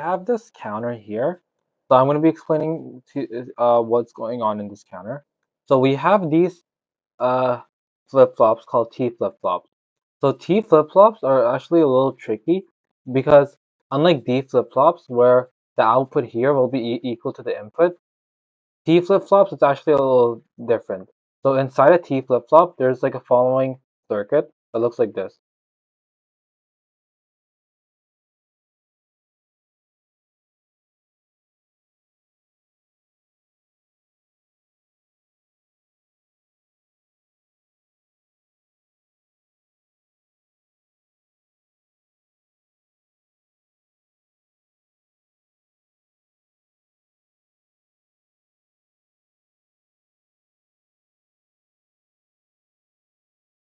have this counter here. So I'm going to be explaining to what's going on in this counter. So we have these uh, flip-flops called T flip-flops. So T flip-flops are actually a little tricky because unlike D flip-flops where the output here will be equal to the input, T flip-flops is actually a little different. So inside a T flip-flop, there's like a following circuit that looks like this.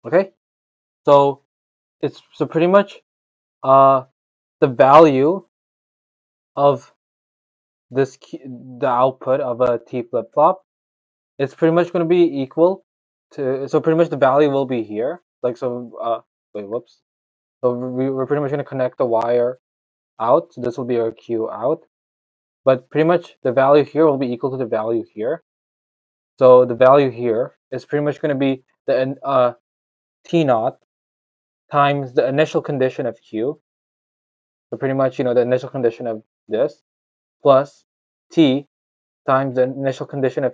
Okay, so it's pretty much uh the value of the output of a T flip-flop, it's pretty much going to be equal to, so pretty much the value will be here. Like, so, wait, whoops. So we're pretty much going to connect the wire out. So this will be our Q out. But pretty much the value here will be equal to the value here. So the value here is pretty much going to be the T naught times the initial condition of Q. So pretty much, the initial condition of this plus T times the initial condition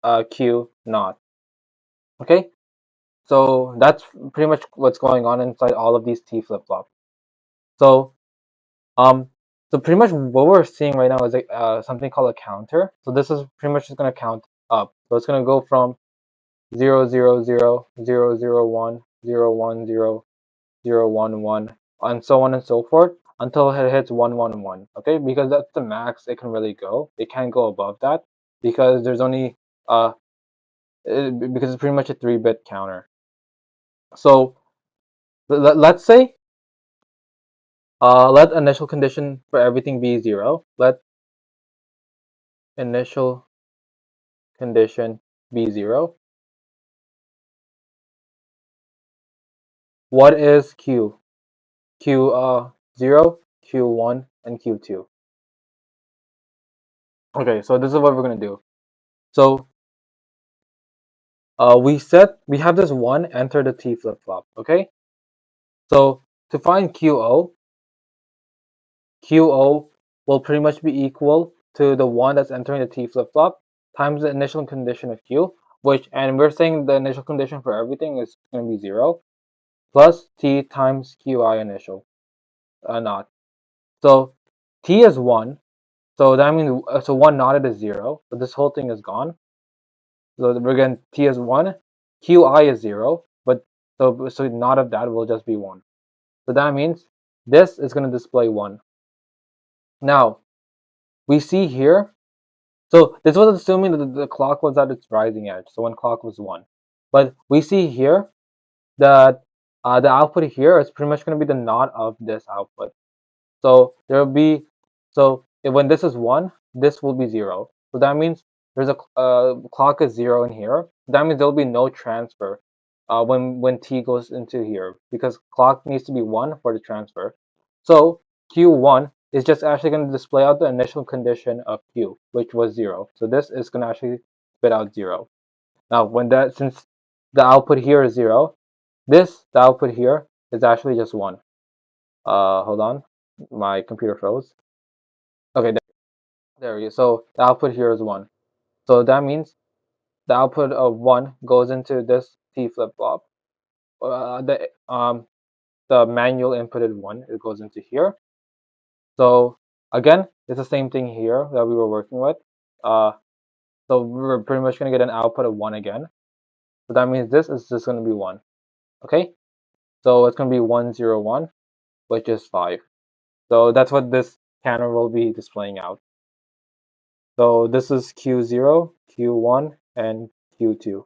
of Q naught. Okay, so that's pretty much what's going on inside all of these T flip-flops. So um, so pretty much what we're seeing right now is like something called a counter. So this is pretty much just gonna count up. So it's gonna go from 0 0 0 0 0 1 0 1 0 0 1 1 and so on and so forth until it hits 1 1 1. Okay, because that's the max it can really go. It can't go above that because there's only because it's pretty much a 3-bit counter. So let's say let initial condition for everything be 0. Let initial condition be 0. What is Q? Q 0, Q1, and Q2. Okay, so this is what we're gonna do. So we have this 1 enter the T flip-flop, okay? So to find QO will pretty much be equal to the 1 that's entering the T flip-flop times the initial condition of Q, and we're saying the initial condition for everything is going to be 0, plus T times QI initial, not. So T is 1, so that means, so 1 knotted is 0, so this whole thing is gone. So again, T is 1, QI is 0, but so not of that will just be 1. So that means this is going to display 1. Now, we see here, so this was assuming that the clock was at its rising edge, so when clock was 1. But we see here that the output here is pretty much going to be the knot of this output. So there will be, so when this is 1, this will be 0. So that means there's a clock is 0 in here. That means there will be no transfer when T goes into here because clock needs to be 1 for the transfer. So Q1 is just actually going to display out the initial condition of Q, which was 0. So this is going to actually spit out 0. Now, since the output here is 0, the output here is actually just 1. Hold on, my computer froze. Okay, there we go. So the output here is 1. So that means the output of 1 goes into this T flip-flop. The manual inputted 1, it goes into here. So again, it's the same thing here that we were working with. So we're pretty much going to get an output of 1 again. So that means this is just going to be 1. Okay? So it's going to be 1 0 1, which is 5. So that's what this counter will be displaying out. So this is Q0, Q1, and Q2.